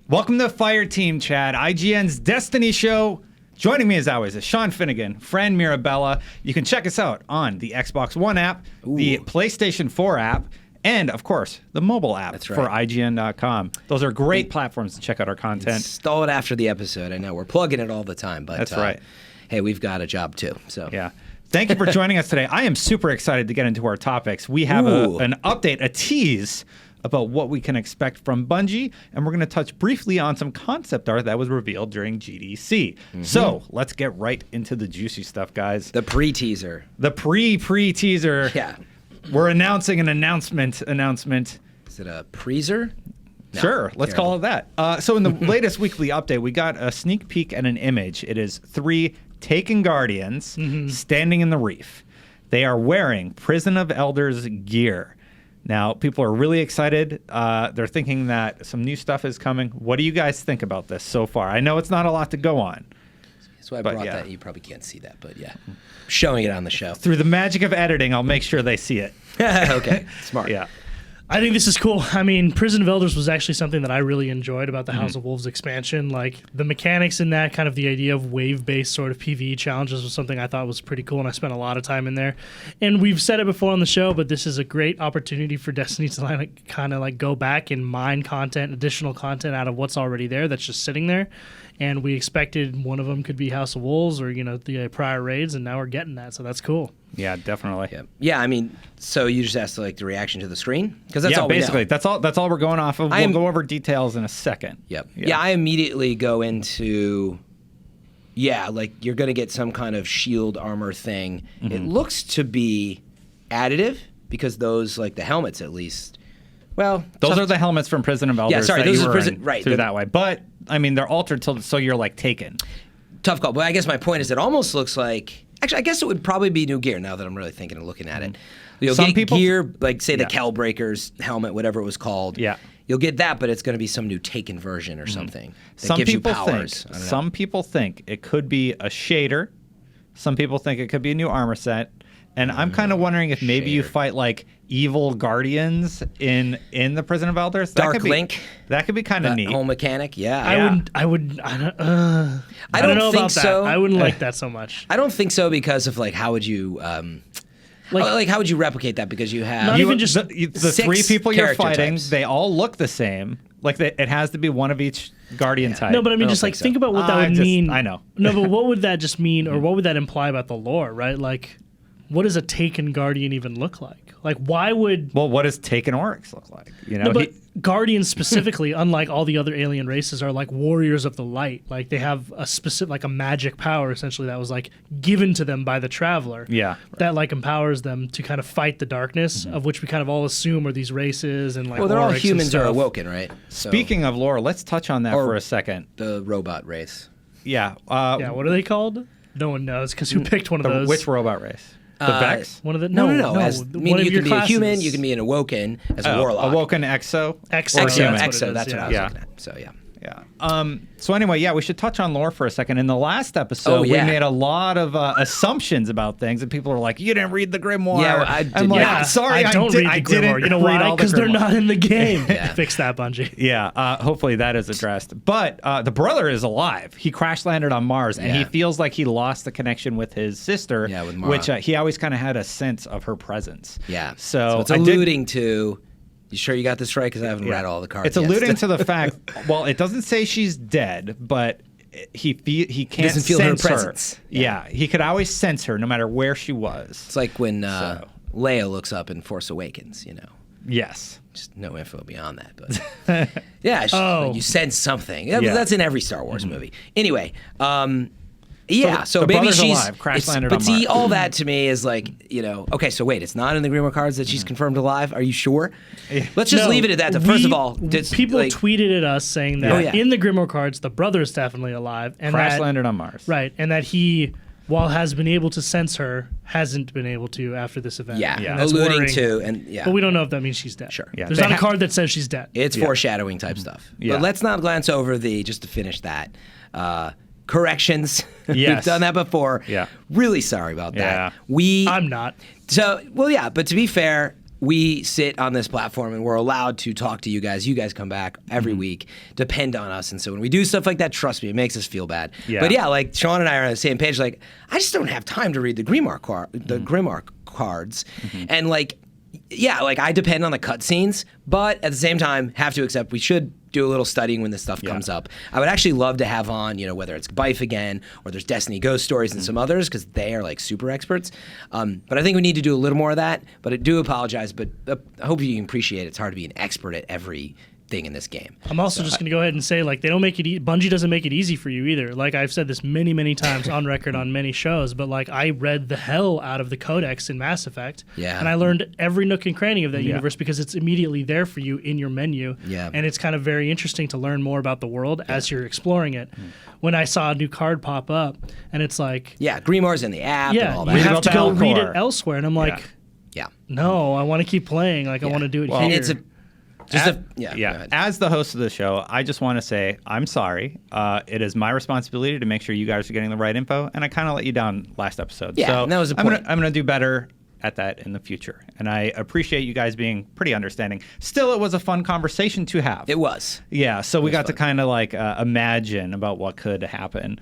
Welcome to Fireteam, Chad, IGN's Destiny show. Joining me as always is Sean Finnegan, Fran Mirabella. You can check us out on the Xbox One app, the PlayStation 4 app, and, of course, the mobile app for IGN.com. Those are great platforms to check out our content. Install it after the episode. I know we're plugging it all the time, but that's right. Hey, we've got a job too. So yeah. Thank you for joining us today. I am super excited to get into our topics. We have an update, a tease about what we can expect from Bungie, and we're going to touch briefly on some concept art that was revealed during GDC. So let's get right into the juicy stuff, guys. The pre-teaser. The pre-teaser. Yeah. We're announcing an announcement. Is it a preaser? No, sure, let's call it that. So in the latest weekly update, we got a sneak peek and an image. It is 3 Taken Guardians standing in the Reef. They are wearing Prison of Elders gear. Now, people are really excited. They're thinking that some new stuff is coming. What do you guys think about this so far? I know it's not a lot to go on. That's why I brought that. You probably can't see that, but yeah. Showing it on the show. Through the magic of editing, I'll make sure they see it. Okay, smart. Yeah. I think this is cool. I mean, Prison of Elders was actually something that I really enjoyed about the House of Wolves expansion. Like, the mechanics in that, kind of the idea of wave-based sort of PvE challenges was something I thought was pretty cool, and I spent a lot of time in there. And we've said it before on the show, but this is a great opportunity for Destiny to kind of go back and mine content, additional content out of what's already there that's just sitting there. And we expected one of them could be House of Wolves or, the prior raids, and now we're getting that, so that's cool. Yeah, definitely. Yeah, I mean, so you just asked the reaction to the screen? Because that's all basically. we know. That's all we're going off of. We'll go over details in a second. Yeah, I immediately go into, you're going to get some kind of shield armor thing. It looks to be additive because those, the helmets at least, well... Those are the helmets from Prison of Elders. Yeah, sorry, those are Prison... Right. Through that way. But, I mean, they're altered so you're, taken. Tough call. But I guess my point is it almost looks like... Actually, I guess it would probably be new gear now that I'm really thinking and looking at it. You'll get gear, say the Calbreakers helmet, whatever it was called. Yeah. You'll get that, but it's going to be some new Taken version or something that some gives people you powers. Some people think it could be a shader. Some people think it could be a new armor set. And I'm kind of wondering if maybe you fight evil guardians in the Prison of Elders. Dark Link. That could be kind of neat. Whole mechanic, yeah. I don't know think about so. that. I wouldn't like that so much. I don't think so because of how would you how would you replicate that? Because you have not even just the 3 people you're fighting. Types. They all look the same. It has to be one of each guardian type. No, but I mean, think about what that would mean. I know. No, but what would that just mean, or what would that imply about the lore, right? What does a Taken Guardian even look like? Why would... Well, what does Taken Oryx look like? No, but Guardians specifically, unlike all the other alien races, are warriors of the light. They have a specific, a magic power, essentially, that was, given to them by the Traveler. Yeah. That, empowers them to kind of fight the darkness, of which we kind of all assume are these races and, well, they're all humans are awoken, right? Speaking of lore, let's touch on that for a second. The robot race. Yeah. What are they called? No one knows, because who picked one of those? Which robot race? The Vex? One of the no. You can be a human, you can be an Awoken as a warlock. Awoken Exo? Exo, that's what I was looking at. So, yeah. So anyway, we should touch on lore for a second. In the last episode, we made a lot of assumptions about things, and people are like, "You didn't read the Grimoire." Yeah, I'm like, sorry, I don't read the Grimoire. You know why? Because they're not in the game. Fix that, Bungie. Yeah, hopefully that is addressed. But the brother is alive. He crash landed on Mars, and he feels like he lost the connection with his sister, with Mara. which he always kind of had a sense of her presence. Yeah. So it's alluding to. You sure you got this right? Because I haven't read all the cards. It's alluding to the fact. Well, it doesn't say she's dead, but he can't doesn't feel sense her presence. Yeah, he could always sense her no matter where she was. It's like when Leia looks up in Force Awakens. Yes. Just no info beyond that, but you sense something. That's in every Star Wars movie. Anyway. So maybe she's alive, crash landed on But see, Mars. all that to me is okay, so wait, it's not in the Grimoire cards that she's confirmed alive? Are you sure? Let's just leave it at that. First of all, people tweeted at us saying that in the Grimoire cards, the brother is definitely alive. And crash landed on Mars. Right, and that he, while has been able to sense her, hasn't been able to after this event. Yeah. Alluding to, But we don't know if that means she's dead. Sure. Yeah. There's not a card that says she's dead. It's foreshadowing type stuff. Yeah. But let's not glance over just to finish that, corrections. Yes. We've done that before. Yeah. Really sorry about that. Yeah. I'm not. So, but to be fair, we sit on this platform and we're allowed to talk to you guys. You guys come back every week, depend on us. And so when we do stuff like that, trust me, it makes us feel bad. Yeah. But yeah, like Sean and I are on the same page. Like, I just don't have time to read the Grimoire cards. And like, yeah, like I depend on the cutscenes, but at the same time, have to accept we should do a little studying when this stuff comes up. I would actually love to have on, whether it's Bife again or there's Destiny Ghost Stories and some others because they are like super experts. But I think we need to do a little more of that. But I do apologize, but I hope you can appreciate it's hard to be an expert at every thing in this game. I'm also just going to go ahead and say, like, they don't make it Bungie doesn't make it easy for you either. Like, I've said this many, many times on record on many shows, but like, I read the hell out of the Codex in Mass Effect. Yeah. And I learned every nook and cranny of that universe because it's immediately there for you in your menu. Yeah. And it's kind of very interesting to learn more about the world as you're exploring it. When I saw a new card pop up, and it's like, yeah, Grimoire's in the app and all that. you have to go read it Alcor. elsewhere. And I'm like, Yeah. no, I want to keep playing. Like, I want to do it Well, here. it's go ahead. As the host of the show, I just want to say I'm sorry. It is my responsibility to make sure you guys are getting the right info, and I kind of let you down last episode. Yeah, so and that was the I'm point. gonna do better at that in the future, and I appreciate you guys being pretty understanding. Still, it was a fun conversation to have. It was. Yeah, so we got to kind of like imagine about what could happen.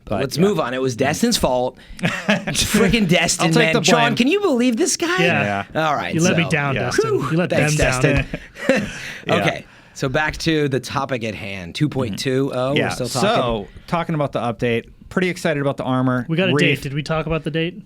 But Let's move on. It was Destin's fault. Freaking Destin, I'll take man. the blame. Sean, can you believe this guy? Yeah. All right. you let me so- down, yeah. Destin. You let Thanks, them down. Destin. Okay. So back to the topic at hand. 2.20. Yeah, We're still talking. so talking about the update, pretty excited about the armor. We got a Reef, date. Did we talk about the date?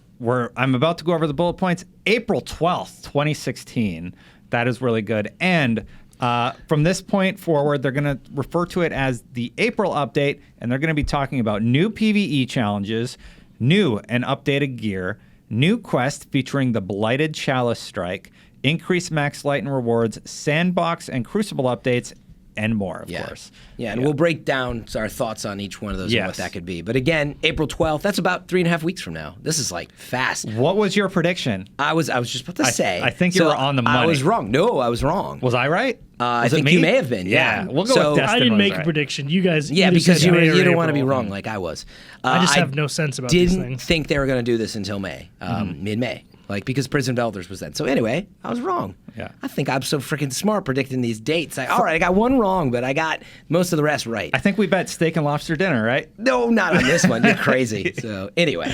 I'm about to go over the bullet points. April 12th, 2016. That is really good. And from this point forward, they're going to refer to it as the April update, and they're going to be talking about new PvE challenges, new and updated gear, new quest featuring the Blighted Chalice Strike, increased max light and rewards, sandbox and crucible updates, and more, of course. Yeah, and we'll break down our thoughts on each one of those and what Yes. that could be. But again, April 12th, that's about 3.5 weeks from now. This is like fast. What was your prediction? I was just about to say. I think you were on the I money. was wrong. No, I was wrong. Was I right? I Was it think me? you may have been. Yeah. We'll go So- with Destin. I didn't was make a right. prediction. You guys. Yeah, either because said May or you don't want to be April. wrong like I was. I just have no sense about these Didn't things. think they were going to do this until May, mid-May. Like, because Prison of Elders was then. So anyway, I was wrong. Yeah. I think I'm so freaking smart predicting these dates. All right, I got one wrong, but I got most of the rest right. I think we bet steak and lobster dinner, right? No, not on this one. You're crazy. So anyway,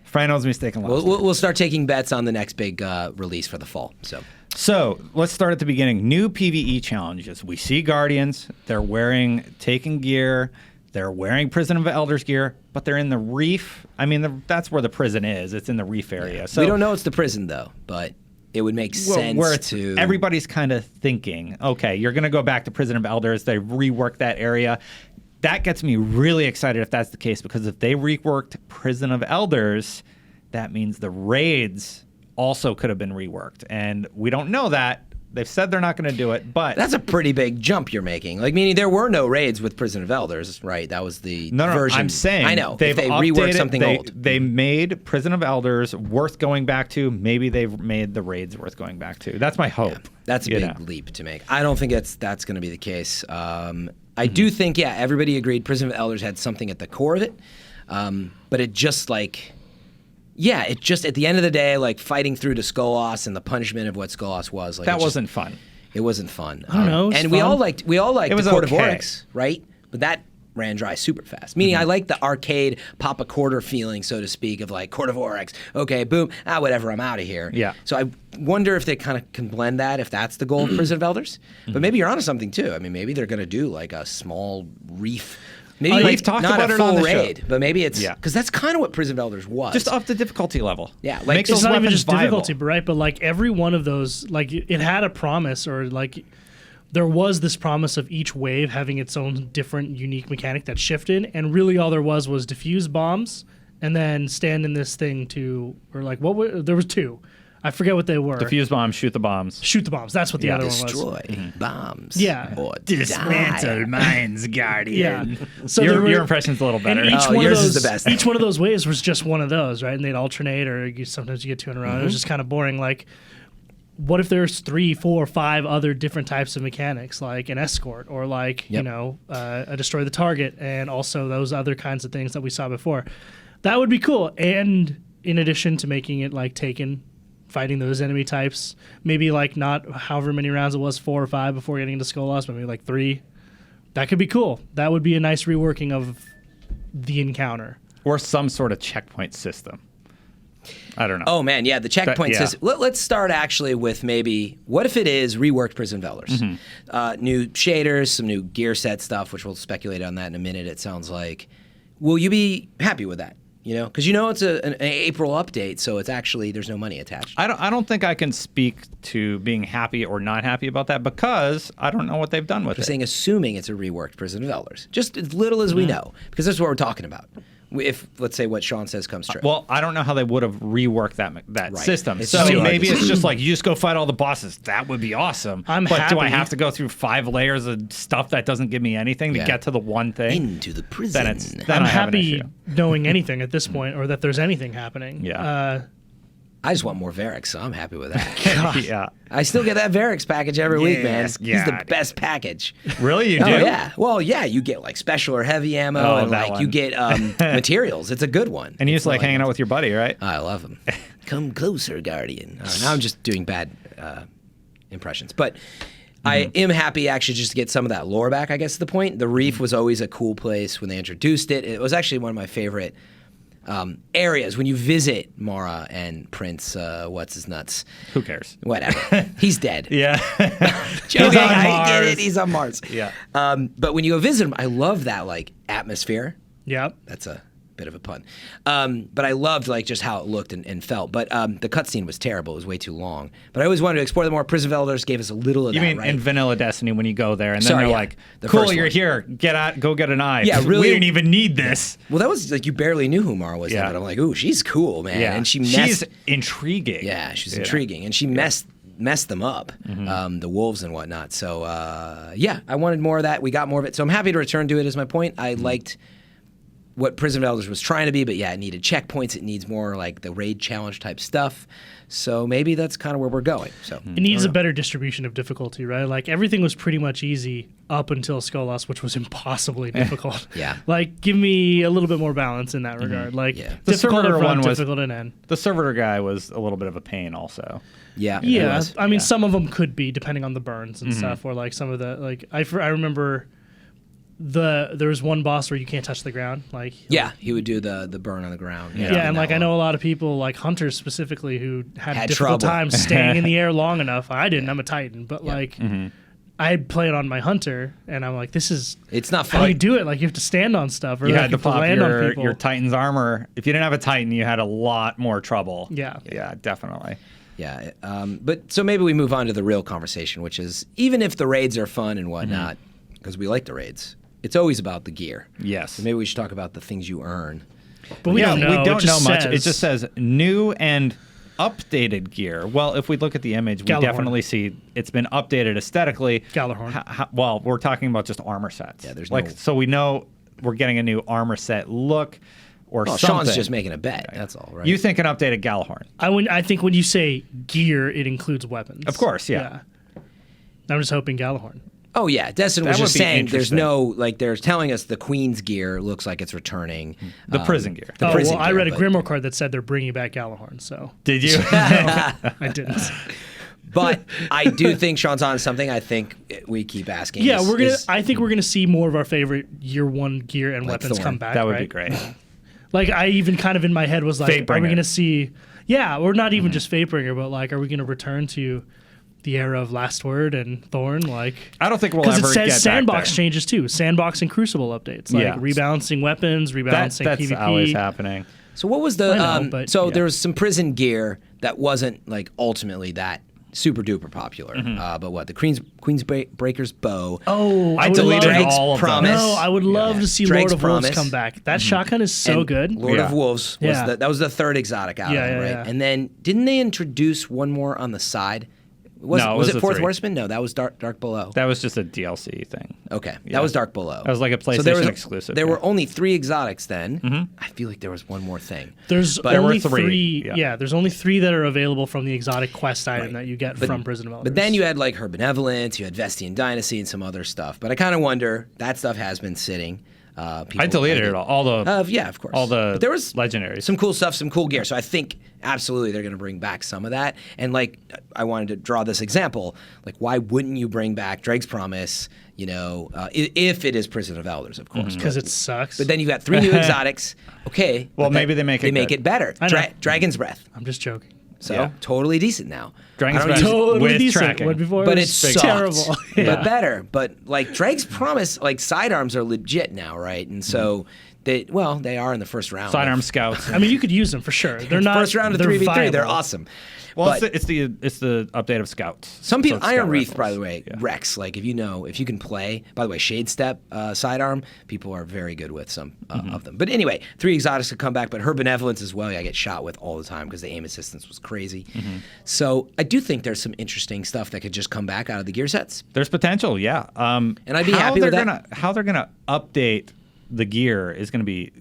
Fran owes me steak and lobster. we'll start taking bets on the next big release for the fall. So let's start at the beginning. New PvE challenges. We see Guardians. They're wearing Taken gear. They're wearing Prison of Elders gear, but they're in the Reef. I mean, that's where the prison is. It's in the Reef area. So we don't know it's the prison though, but it would make sense where it's, to. everybody's kind of thinking, okay, you're going to go back to Prison of Elders. They reworked that area. That gets me really excited if that's the case, because if they reworked Prison of Elders, that means the raids also could have been reworked. And we don't know that. They've said they're not going to do it, but That's a pretty big jump you're making. Like, meaning there were no raids with Prison of Elders, right? That was the no, version. I'm saying I know. they've If they reworked updated- something old. They made Prison of Elders worth going back to. Maybe they've made the raids worth going back to. That's my hope. That's a you big know. leap to make. I don't think that's going to be the case. I do think, everybody agreed Prison of Elders had something at the core of it, but it just like. Yeah, it just at the end of the day, like fighting through to Skolas and the punishment of what Skolas was. Like, That it just- wasn't fun. It wasn't fun. I don't know, it was and we fun. all liked It was the Court of okay. Oryx, right? But that ran dry super fast. Meaning I like the arcade pop a quarter feeling, so to speak, of like Court of Oryx. Okay, boom, whatever, I'm out of here. Yeah. So I wonder if they kind of can blend that, if that's the goal of Prison of Elders. But maybe you're onto something too. I mean, maybe they're going to do like a small Reef. Maybe Oh, like we've talked not about a it full on the show. raid, but maybe it's Yeah. because that's kind of what Prison of Elders was. Just up the difficulty level. Yeah, like, Makes It's those not even weapons just viable. difficulty, right? But like every one of those, like it had a promise, or like there was this promise of each wave having its own different, unique mechanic that shifted, and really all there was diffuse bombs, and then stand in this thing to, or like what? There was two. I forget what they were. Defuse bombs, shoot the bombs. Shoot the bombs. That's what the Yeah. other one was. destroy bombs. Yeah. Or Dismantle die. mines, Yeah. Guardian. So there your were- impression's a little better. And each Oh, one yours of is those, the best. Each one of those waves was just one of those, right? And they'd alternate, or sometimes you get two in a row. And it was just kind of boring. Like, what if there's 3, 4, 5 other different types of mechanics, like an escort, or like a destroy the target, and also those other kinds of things that we saw before? That would be cool. And in addition to making it like Taken fighting those enemy types. Maybe like not however many rounds it was, 4 or 5 before getting into Skolas, but maybe like 3. That could be cool. That would be a nice reworking of the encounter. Or some sort of checkpoint system. I don't know. Oh man, yeah, the checkpoint system. Let's start actually with maybe what if it is reworked Prison of Elders, new shaders, some new gear set stuff, which we'll speculate on that in a minute. It sounds like. Will you be happy with that? You know, because it's an April update, so it's actually there's no money attached. I don't think I can speak to being happy or not happy about that because I don't know what they've done with it. I'm saying assuming it's a reworked Prison of Elders, just as little as we know, because that's what we're talking about. If let's say what Sean says comes true. Well, I don't know how they would have reworked that system. It's so too hard maybe to it's say. just like you just go fight all the bosses. That would be awesome. I'm but do I happy. have to go through 5 layers of stuff that doesn't give me anything to get to the one thing? Into the prison. Then I'm I have an happy issue. knowing anything at this point, or that there's anything happening. Yeah. I just want more Varix, so I'm happy with that. Yeah. I still get that Varix package every week, man. Yes, He's the God. best package. Really, you Oh do? yeah. Well, yeah, you get like special or heavy ammo, Oh, and that like you one. get materials. It's a good one. And you It's just like not hanging out with your buddy, right? I love him. Come closer, Guardian. Now I'm just doing bad impressions, but I am happy actually just to get some of that lore back. I guess is the point. The Reef was always a cool place when they introduced it. It was actually one of my favorite areas when you visit Mara and Prince. What's his nuts? Who cares? Whatever. He's dead. Yeah. Joking, on I get Mars. it. He's on Mars. Yeah. But when you go visit him, I love that like atmosphere. Yep. That's a bit of a pun. But I loved like just how it looked and felt. But the cutscene was terrible. It was way too long. But I always wanted to explore them more. Prison of Elders gave us a little of You that, mean right? in vanilla Destiny when you go there and then Sorry, they're yeah. like, The cool, first you're one. here. Get out, go get an eye. Yeah, really- We didn't even need this. Well, that was like you barely knew who Mara was, Yeah. but I'm like, ooh, she's cool, man. Yeah. And she's intriguing. Yeah, she's You know? intriguing, and she messed them up, the wolves and whatnot. So yeah, I wanted more of that. We got more of it, so I'm happy to return to it. Is my point. I liked what Prison of Elders was trying to be, but yeah, it needed checkpoints. It needs more like the raid challenge type stuff. So maybe that's kind of where we're going. So It needs a better distribution of difficulty, right? Like everything was pretty much easy up until Skolas, which was impossibly difficult. Yeah. Like give me a little bit more balance in that regard. Like Yeah. The difficult servitor up front, one was- difficult in end. The servitor guy was a little bit of a pain also. yeah, it Yeah, was. I mean, some of them could be depending on the burns and stuff, or like some of the like. I remember there was one boss where you can't touch the ground, like Yeah, he would do the burn on the ground. yeah, and like I know a lot of people, like hunters specifically, who had difficult trouble. times staying in the air long enough. I didn't. I'm a Titan, but like I played on my hunter, and I'm like, this is It's not how do fun. you do it? Like you have to stand on stuff, or You like, had you to have pop land on people. your Titan's armor. If you didn't have a Titan, you had a lot more trouble. Yeah. Yeah, definitely. Yeah, but so maybe we move on to the real conversation, which is even if the raids are fun and whatnot, because we like the raids, it's always about the gear. Yes. So maybe we should talk about the things you earn. but we don't know. We don't It just know much. It says- just says new and updated gear. Well, if we look at the image, we Galahorn. definitely see it's been updated aesthetically. Galahorn. Well, we're talking about just armor sets. Yeah, there's like no- so we know we're getting a new armor set look or Well, something. Sean's just making a bet. That's all, right? You think an updated Galahorn? I think when you say gear, it includes weapons. Of course, yeah. I'm just hoping Galahorn. Oh yeah, Destin was That would just be saying there's interesting. no like they're telling us the Queen's gear looks like it's returning. The prison gear. The Oh, prison well, I gear, read a but- Grimoire card that said they're bringing back Galahorn, so Did you? I didn't. But I do think Sean's on something. I think we keep asking. Yeah, is- we're gonna. is- I think we're gonna see more of our favorite year one gear and Like weapons Thorn. come back. That would right? be great. Like I even kind of in my head was like, are we Fatebringer. gonna see? Yeah, or not even just Fatebringer, but like, are we gonna return to the era of Last Word and Thorn? Like, I don't think we'll because ever it get says Sandbox back changes too. Sandbox and Crucible updates, like Yeah. rebalancing weapons, there. rebalancing That's PvP. always happening. So what was the? I know, but- so yeah. there was some prison gear that wasn't like ultimately that super duper popular. But what the Queen's Breaker's bow? Oh, I would deleted love, Drake's all of them. Promise. No, I would love Yeah. to see Drake's Lord of Wolves Promise. come back. That shotgun is so And good. Lord of Yeah. Wolves was Yeah. that was the third exotic out of Yeah, them, yeah, right? yeah. And then didn't they introduce one more on the side? No, it was was it the Fourth three. Horseman? No, that was Dark Below. That was just a DLC thing. Okay, Yeah. that was Dark Below. That was like a So there PlayStation was exclusive, There yeah. were only 3 exotics then. I feel like there was one more thing. There's there were only three, three. yeah. There's only 3 that are available from the exotic quest item that you get from Prison of Elders. But then you had like Her Benevolence, you had Vestian Dynasty, and some other stuff. But I kind of wonder that stuff has been sitting. People I deleted like it all. All the yeah, of course. all the But there was legendaries. some cool stuff, some cool gear. So I think absolutely they're going to bring back some of that. And like I wanted to draw this example, like why wouldn't you bring back Drake's Promise? You know, if it is Prison of Elders, of course, Because it sucks. But then you've got 3 new exotics. Okay, Well, but maybe they make it make good. it better. I know. Dragon's Breath. I'm just joking. So Yeah. totally decent now. Dragon's I don't Breath use- Totally with decent. tracking. When before but it it's was sucked, terrible. but better. But like Drake's Promise, like sidearms are legit now, right? And so they are in the first round. Sidearm scouts. I mean, you could use them for sure. They're not first round of they're 3v3. They're viable. awesome. Well, But it's the update of scouts. some people, So it's Iron scout Reef, rifles. by the way, Yeah. Rex. Like if you can play. By the way, Shade Step sidearm, people are very good with some of them. But anyway, 3 exotics could come back, but her benevolence as well. I get shot with all the time because the aim assistance was crazy. So I do think there's some interesting stuff that could just come back out of the gear sets. There's potential, yeah. And I'd be happy with that. How they're gonna update the gear is gonna be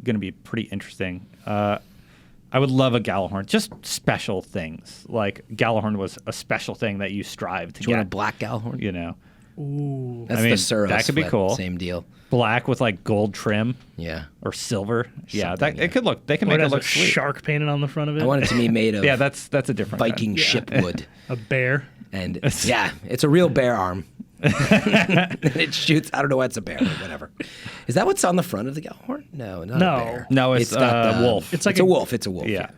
pretty interesting. I would love a Gallahorn, just special things. Like Gallahorn was a special thing that you strive to Do you want a get. black Gallahorn? You know, Ooh. That's I mean, the Suros that could be flip, cool. Same deal. black with like gold trim Yeah. or silver. Yeah, Something, that it could look. They can Or make it it has look a sweet. shark painted on the front of it. I want it to be made of Yeah, that's a different Viking kind. ship wood. a bear. And yeah, it's a real bear arm. And it shoots. I don't know why it's a bear, but whatever. Is that what's on the front of the Gallahorn? No, not No. a bear. No, it's got the wolf. It's like a a- wolf. It's a wolf. Yeah,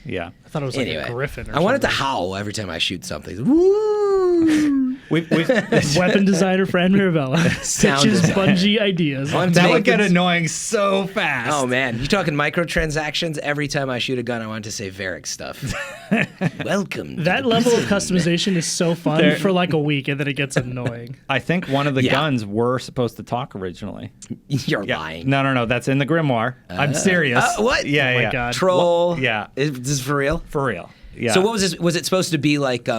yeah. I thought it was like Anyway, a griffin. Or I want it to something. howl every time I shoot something. Woo! We've Weapon designer Fran Mirabella Sound pitches design. Bungie ideas. I want to that make would get it- annoying so fast. Oh man, you talking microtransactions? Every time I shoot a gun, I want to say Varric stuff. Welcome. to That the level of prison. customization is so fun There- for like a week, and then it gets annoying. I think one of the Yeah. guns were supposed to talk originally. You're Yeah. lying. No. That's in the grimoire. I'm serious. What? Yeah, Oh my yeah. God. Troll. Yeah. Is this for real? For real. Yeah. So what was this? Was it supposed to be like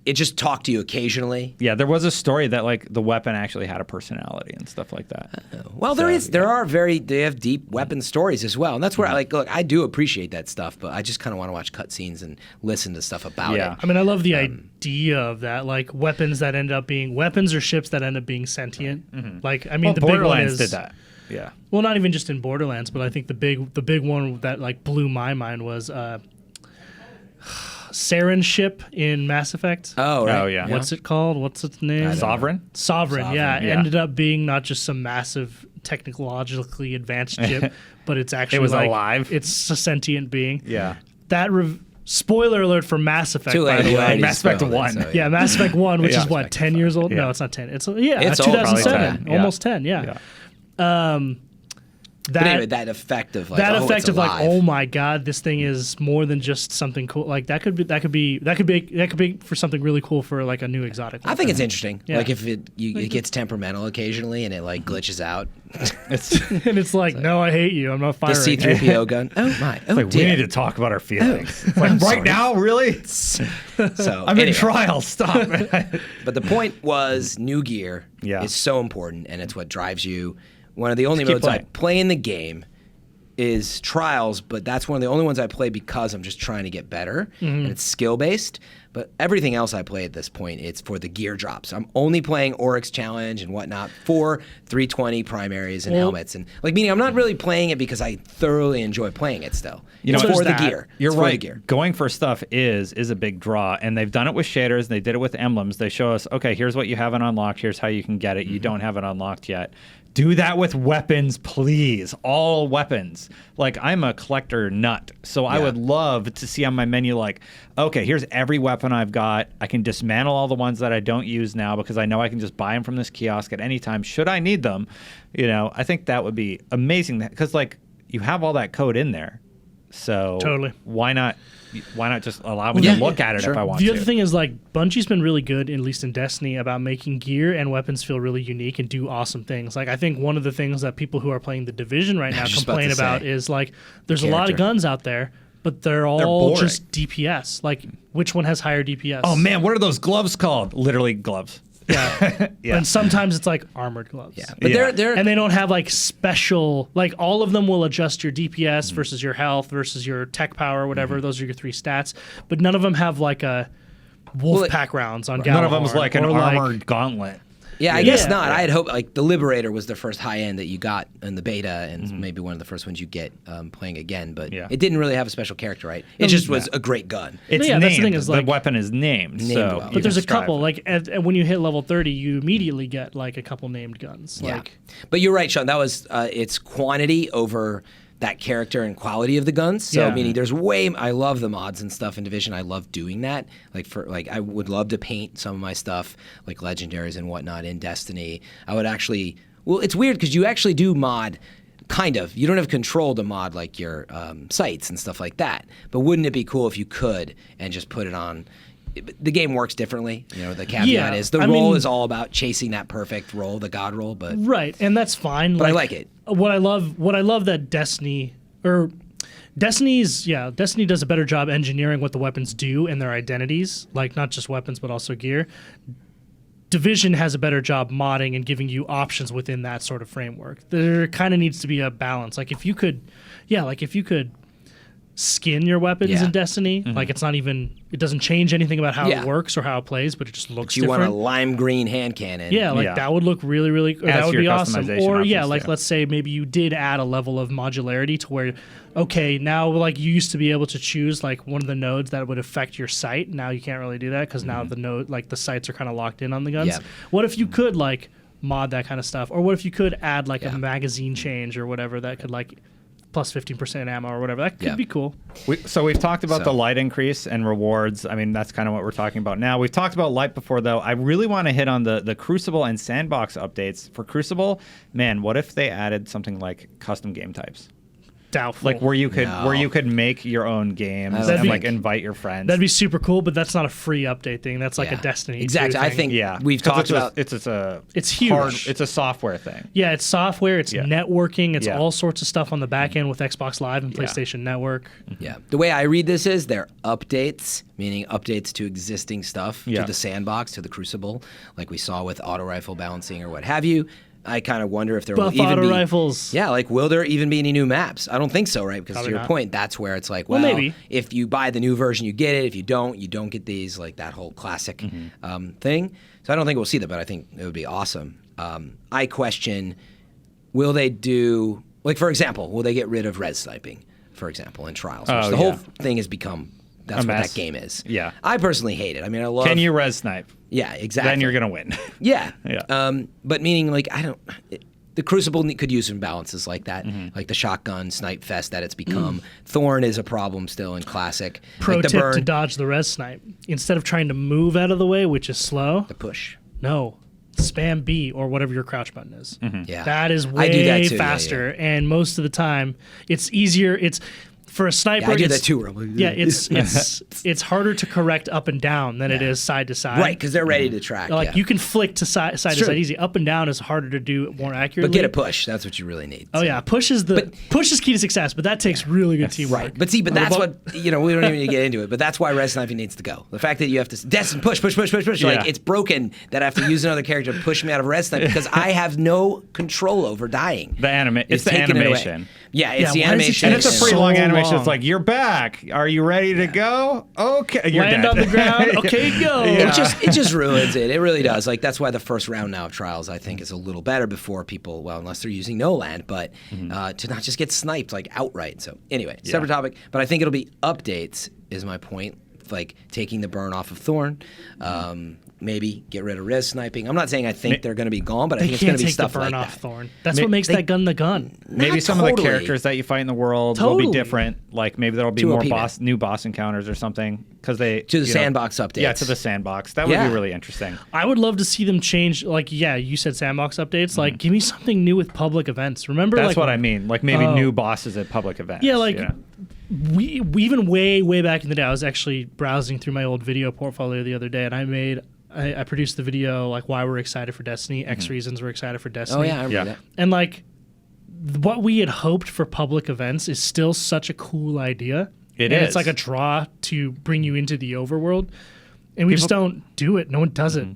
it just talked to you occasionally? Yeah, there was a story that like the weapon actually had a personality and stuff like that. Well, they have deep weapon stories as well, and that's where I do appreciate that stuff, but I just kind of want to watch cutscenes and listen to stuff about Yeah. it. I mean, I love the idea of that, like weapons that end up being weapons or ships that end up being sentient. Like, I mean, Well, the big one Borderlands is did that. Yeah. well, not even just in Borderlands, but I think the big one that like blew my mind was Saren's ship in Mass Effect. Oh, right. Oh, yeah. What's it called? What's its name? Sovereign? Sovereign, yeah. It yeah. ended up being not just some massive technologically advanced ship, but it's actually was like, alive. It's a sentient being. Yeah. That spoiler alert for Mass Effect, Too by late. the You way. already Mass Effect spoiled it, 1. so, Yeah, Mass Effect 1, which Yeah. is what, 10 years old? Yeah. No, it's not 10. It's It's old, probably 2007. 10, yeah. Almost 10, yeah. But anyway, that effect of like, that oh, effect it's of like, alive. oh my god, this thing is more than just something cool. Like that could be for something really cool for like a new exotic. I think it's interesting. Yeah. Like if it gets temperamental occasionally and it like glitches out. It's and it's like, no, I hate you. I'm not The firing. C-3PO gun. Oh my. Oh like we dear. need to talk about our feelings. It's like I'm right sorry. now, really? So I'm in anyway. trial. Stop. But the point was, new gear Yeah. is so important, and it's what drives you. One of the only keep modes I playing. play in the game is Trials, but that's one of the only ones I play because I'm just trying to get better, and it's skill-based. But everything else I play at this point, it's for the gear drops. I'm only playing Oryx Challenge and whatnot for 320 primaries and helmets. And like, meaning I'm not really playing it because I thoroughly enjoy playing it still. You It's know, for the there's that. gear. You're It's for the right. gear. Going for stuff is a big draw, and they've done it with shaders. They did it with emblems. They show us, okay, here's what you haven't unlocked. Here's how you can get it. You don't have it unlocked yet. Do that with weapons, please. All weapons. Like, I'm a collector nut, so I Yeah. would love to see on my menu, like, okay, here's every weapon I've got. I can dismantle all the ones that I don't use now because I know I can just buy them from this kiosk at any time should I need them. You know, I think that would be amazing because, like, you have all that code in there. So Totally. why not just allow me Yeah, to look at it sure. if I want The to? other thing is like Bungie's been really good, at least in Destiny, about making gear and weapons feel really unique and do awesome things. Like I think one of the things that people who are playing the Division right now just about complain to about say. is like there's a lot of Character. guns out there, but they're all boring. just DPS. Like which one has higher DPS? Oh man, what are those gloves called? Literally gloves. Yeah. Yeah. And sometimes it's like armored gloves. Yeah. But Yeah. they're And they don't have like special, like all of them will adjust your DPS versus your health versus your tech power, whatever. Those are your 3 stats. But none of them have like a wolf Well, pack rounds on Gallahorn. None of them's like an or armored gauntlet. Yeah, I Yeah. guess not. I had hoped like the Liberator was the first high end that you got in the beta, and maybe one of the first ones you get playing again. But it didn't really have a special character, right? It just was a great gun. It's Yeah, named. that's the thing is, the like- weapon is named. Named so well. you But there's can a couple, strive. like, when you hit level 30, you immediately get, like, a couple named guns. Yeah. Like, But you're right, Sean. That was it's quantity over that character and quality of the guns. So Yeah. meaning there's I love the mods and stuff in Division. I love doing that. I would love to paint some of my stuff like legendaries and whatnot in Destiny. I would actually. Well, it's weird because you actually do mod. Kind of. You don't have control to mod like your sites and stuff like that. But wouldn't it be cool if you could and just put it on? The game works differently. You know, the caveat is the roll is all about chasing that perfect roll, the god roll. But right, and that's fine. I like it. What I love that Destiny does a better job engineering what the weapons do and their identities, like not just weapons but also gear. Division has a better job modding and giving you options within that sort of framework. There kind of needs to be a balance. Like if you could skin your weapons in Destiny, like it doesn't change anything about how it works or how it plays, but it just looks you different. want a lime green hand cannon. Yeah, that would look really, really. Or that Adds would to be your awesome. customization Or options, let's say maybe you did add a level of modularity to where, okay, now like you used to be able to choose like one of the nodes that would affect your sight. Now you can't really do that because now the node, like the sights are kind of locked in on the guns. Yeah. What if you could like mod that kind of stuff, or what if you could add like a magazine change or whatever that could like plus 15% ammo or whatever? That could be cool. So we've talked about the light increase and rewards. I mean, that's kind of what we're talking about now. We've talked about light before, though. I really want to hit on the Crucible and Sandbox updates. For Crucible, man, what if they added something like custom game types? Doubtful. Like where you could make your own games That'd and be- like invite your friends. That'd be super cool, but that's not a free update thing. That's like a Destiny 2 Exactly. I thing. think we've 'Cause talked about It's huge. It's a software thing. Yeah, it's software, it's networking, it's Yeah. all sorts of stuff on the back end with Xbox Live and PlayStation Network. the way I read this is they're updates, meaning updates to existing stuff, to the Sandbox, to the Crucible, like we saw with auto rifle balancing or what have you. I kind of wonder if there will Buff even auto be rifles. Yeah, like will there even be any new maps? I don't think so, right? Because Probably to your not. point, that's where it's like, Well, well, maybe. if you buy the new version, you get it. If you don't get these. Like that whole classic thing. So I don't think we'll see that, but I think it would be awesome. I question, will they do, like for example, will they get rid of res sniping, for example, in Trials? Which the whole thing has become. That's what mess. that game is. Yeah. I personally hate it. I mean, I love. Can you res snipe? Yeah, exactly. Then you're gonna win. Yeah. Yeah. But meaning like the Crucible could use some balances like that, like the shotgun snipe fest that it's become. Thorn is a problem still in Classic. Pro like the tip burn, to dodge the res snipe. Instead of trying to move out of the way, which is slow, the push. no. Spam B or whatever your crouch button is. Yeah, That is I do that way too, yeah, faster, and most of the time it's easier. It's for a sniper. Yeah, I do it's, that too. Where I'm like, Yeah, it's harder to correct up and down than it is side to side. right because they're ready to track. Like yeah. you can flick to side to true. side easy. Up and down is harder to do more accurately. but get a push. That's what you really need. Oh yeah, push is key to success, but that takes really good teamwork. Right, but that's what we don't even need to get into it. But that's why res sniping needs to go. The fact that you have to Destin push. Yeah. Like it's broken that I have to use another character to push me out of res snipe because I have no control over dying. It's the taking it away. animation. Yeah, it's the why does it animation. And it's a takes pretty so long animation. long. It's like, you're back. Are you ready to go? Okay. You're Land dead. on the ground. Okay, go. Yeah. It just ruins it. It really does. Like that's why the first round now of Trials I think is a little better before people, well, unless they're using no land, but to not just get sniped like outright. So anyway, separate topic. But I think it'll be updates is my point. Like taking the burn off of Thorn. Maybe get rid of res sniping. I'm not saying I think they're going to be gone, but I They think it's going can't to be take the stuff burn like off that. Thorn. That's what makes that gun the gun. Maybe Not some of the totally. characters that you fight in the world will Totally. be different. Like maybe there'll be To more OP, new boss encounters or something because they To the you know, Sandbox updates. Yeah, to the Sandbox. That would Yeah. be really interesting. I would love to see them change. Like, yeah, you said Sandbox updates. Like, give me something new with public events. Remember, That's like, what I mean. Like maybe new bosses at public events. Yeah, like you know? we even way back in the day, I was actually browsing through my old video portfolio the other day, and I produced the video like why we're excited for Destiny, X reasons we're excited for Destiny. Oh yeah, I remember that. And like what we had hoped for public events is still such a cool idea. It and is. It's like a draw to bring you into the overworld, and we just don't do it. No one does it,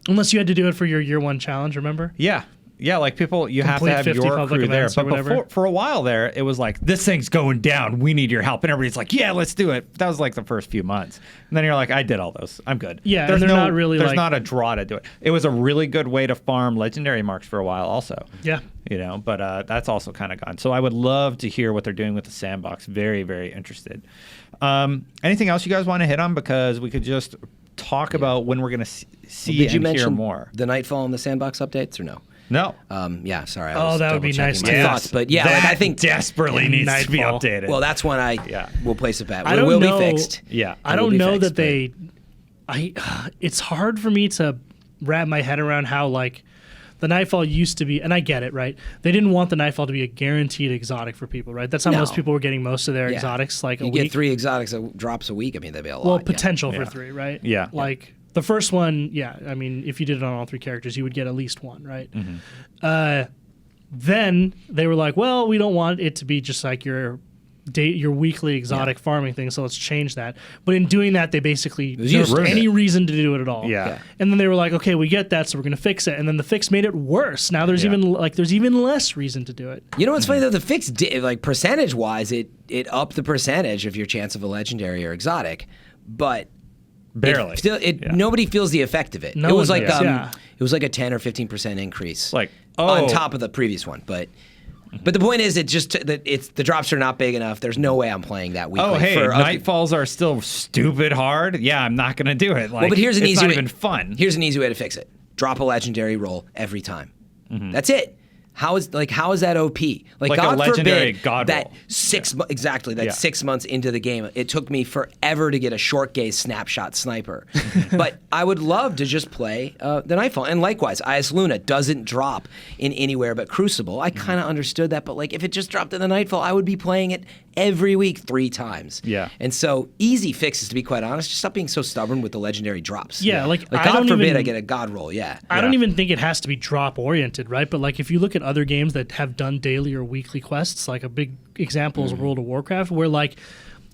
unless you had to do it for your year one challenge. Remember? Yeah. Yeah, like people, you have to Complete have 50 your public crew there. events or But whatever. for a while there, it was like, this thing's going down. We need your help. And everybody's like, yeah, let's do it. That was like the first few months. And then you're like, I did all those. I'm good. Yeah, and they're not really There's like- not a draw to do it. It was a really good way to farm legendary marks for a while also. Yeah. But that's also kind of gone. So I would love to hear what they're doing with the sandbox. Very, very interested. Anything else you guys want to hit on? Because we could just talk about when we're going to see Did you and hear mention more. the Nightfall and the Sandbox updates or no? No. Yeah, sorry. That would be nice My too. thoughts, but yeah, that like, I think desperately needs to be Nightfall. updated. Well, that's when Yeah. we'll place a bet. I don't Will know. be fixed. Yeah. I It will don't be know fixed, that but- it's hard for me to wrap my head around how like the Nightfall used to be, and I get it, right? They didn't want the Nightfall to be a guaranteed exotic for people, right? That's how No. most people were getting most of their Yeah. exotics, like You a get week. 3 exotics drops a week. I mean, that'd be a lot. Well, yeah. potential for Yeah. 3, right? Yeah. Like the first one, yeah. I mean, if you did it on all 3 characters, you would get at least 1, right? Mm-hmm. Then they were like, well, we don't want it to be just like your weekly exotic farming thing, so let's change that. But in doing that, they basically was didn't have ruined any it. reason to do it at all. Yeah. And then they were like, okay, we get that, so we're going to fix it. And then the fix made it worse. Now there's Yeah. there's even less reason to do it. You know what's funny though? The fix, like percentage wise, it upped the percentage of your chance of a legendary or exotic, but Barely. It nobody feels the effect of it. No it was one like does. Yeah. it was like a 10 or 15% increase, Like, on top of the previous one. But the point is, the drops are not big enough. There's no way I'm playing that weekly. Oh, hey, for Nightfalls are still stupid hard. Yeah, I'm not going to do it. Like, well, but here's an it's easy not way. even fun. Here's an easy way to fix it: drop a legendary roll every time. Mm-hmm. That's it. How is that OP? Like a God legendary forbid god that roll. 6 exactly that Yeah. 6 months into the game, it took me forever to get a short gaze snapshot sniper. But I would love to just play the Nightfall. And likewise, IS Luna doesn't drop in anywhere but Crucible. I kind of understood that, but like if it just dropped in the Nightfall, I would be playing it every week 3 times. Yeah. And so easy fixes, to be quite honest. Just stop being so stubborn with the legendary drops. Yeah, like, I God don't forbid even- I get a god roll. Yeah. I don't even think it has to be drop oriented, right? But like if you look at other games that have done daily or weekly quests, like a big example is World of Warcraft, where like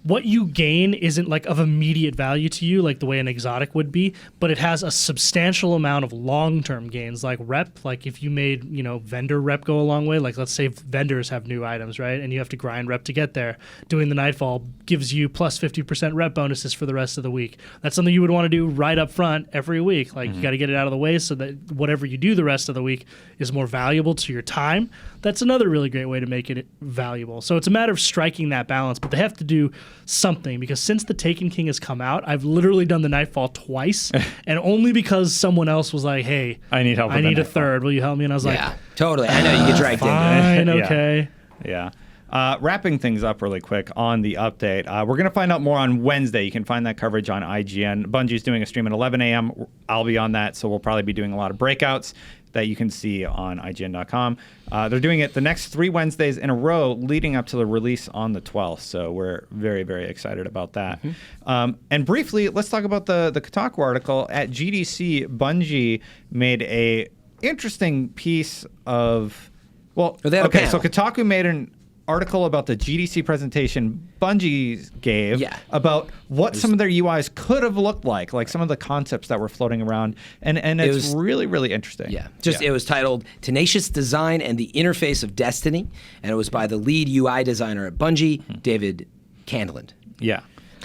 what you gain isn't like of immediate value to you like the way an exotic would be, but it has a substantial amount of long-term gains, like rep. Like if you made vendor rep go a long way, like let's say vendors have new items, right, and you have to grind rep to get there. Doing the Nightfall gives you plus 50% rep bonuses for the rest of the week. That's something you would want to do right up front every week. Like you got to get it out of the way so that whatever you do the rest of the week is more valuable to your time. That's another really great way to make it valuable. So it's a matter of striking that balance, but they have to do something, because since the Taken King has come out, I've literally done the Nightfall twice, and only because someone else was like, hey, I need help with I the need a Nightfall. third. Will you help me? And I was like, Yeah, totally. I know you get dragged into it. fine, Yeah. okay. Yeah. Wrapping things up really quick on the update. We're going to find out more on Wednesday. You can find that coverage on IGN. Bungie's doing a stream at 11 a.m. I'll be on that, so we'll probably be doing a lot of breakouts that you can see on IGN.com. They're doing it the next 3 Wednesdays in a row leading up to the release on the 12th, so we're very, very excited about that. And briefly, let's talk about the Kotaku article. At GDC, Bungie made a interesting piece of... Well, They had a okay, so panel. Kotaku made an article about the GDC presentation Bungie gave about what some of their UIs could have looked like some of the concepts that were floating around, and it's was- really, really interesting. Yeah, it was titled "Tenacious Design and the Interface of Destiny," and it was by the lead UI designer at Bungie, David Candland. Yeah.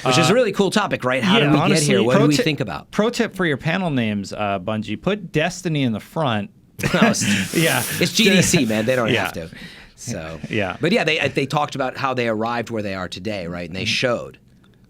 Which is a really cool topic, right? How yeah, did we honestly, get here? What do we Pro ti- think about? Pro tip for your panel names, Bungie: put Destiny in the front. Yeah, Yeah. it's GDC, man. They don't Yeah. have to. So Yeah. but yeah, they talked about how they arrived where they are today, right? And they showed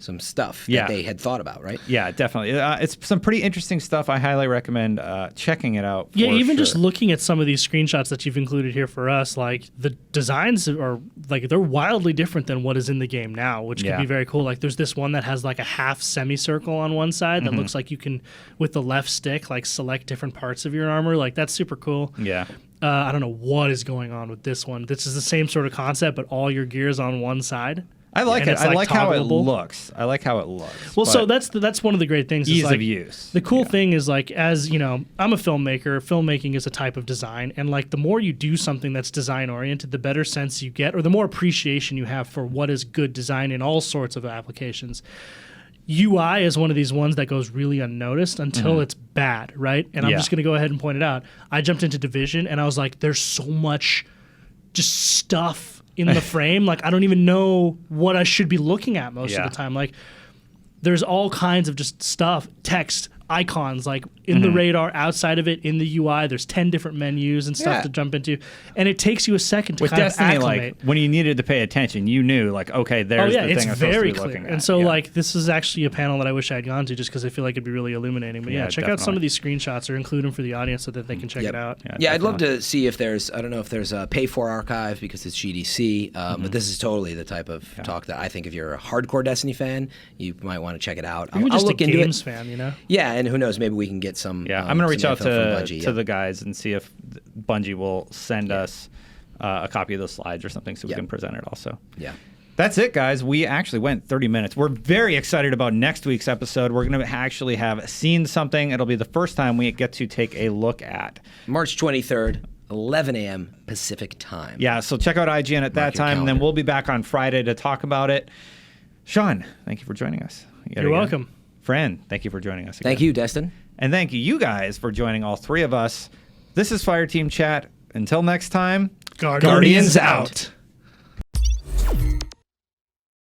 some stuff Yeah. that they had thought about, right? Yeah, definitely. It's some pretty interesting stuff. I highly recommend checking it out. Yeah, for even just sure. looking at some of these screenshots that you've included here for us, like the designs are like they're wildly different than what is in the game now, which Yeah. could be very cool. Like there's this one that has like a half semicircle on one side that looks like you can, with the left stick, like select different parts of your armor. Like that's super cool. Yeah. I don't know what is going on with this one. This is the same sort of concept, but all your gear is on one side. I like And it. it's, I like how it toggleable. looks. I like how it looks. Well, so but that's one of the great things. ease is like, of use. The cool thing is like, as you know, I'm a filmmaker. Filmmaking is a type of design, and like the more you do something that's design oriented, the better sense you get, or the more appreciation you have for what is good design in all sorts of applications. UI is one of these ones that goes really unnoticed until it's bad, right? And I'm just going to go ahead and point it out. I jumped into Division and I was like, there's so much just stuff in the frame. Like, I don't even know what I should be looking at most of the time. Like, there's all kinds of just stuff, text, icons, like in the radar, outside of it, in the UI. There's 10 different menus and stuff to jump into. And it takes you a second to kind Destiny, of acclimate. like, when you needed to pay attention, you knew, like, okay, there's the it's thing I'm very supposed to be clear. looking at. And so, like, this is actually a panel that I wish I had gone to just because I feel like it'd be really illuminating. But check out some of these screenshots or include them for the audience so that they can check it out. Yeah, I'd love to see if there's, I don't know if there's a pay-for archive because it's GDC, but this is totally the type of talk that I think if you're a hardcore Destiny fan, you might want to check it out. You're just I'll look a into games it. fan, you know? Yeah, and who knows, maybe we can get some. Yeah, I'm going to reach out to Bungie, the guys and see if Bungie will send us a copy of those slides or something so we can present it also. Yeah. That's it, guys. We actually went 30 minutes. We're very excited about next week's episode. We're going to actually have seen something. It'll be the first time we get to take a look at. March 23rd, 11 a.m. Pacific time. Yeah, so check out IGN at that time, and then we'll be back on Friday to talk about it. Sean, thank you for joining us. You're welcome. Fran, thank you for joining us again. Thank you, Destin. And thank you guys for joining all three of us. This is Fireteam Chat. Until next time, Guardians out.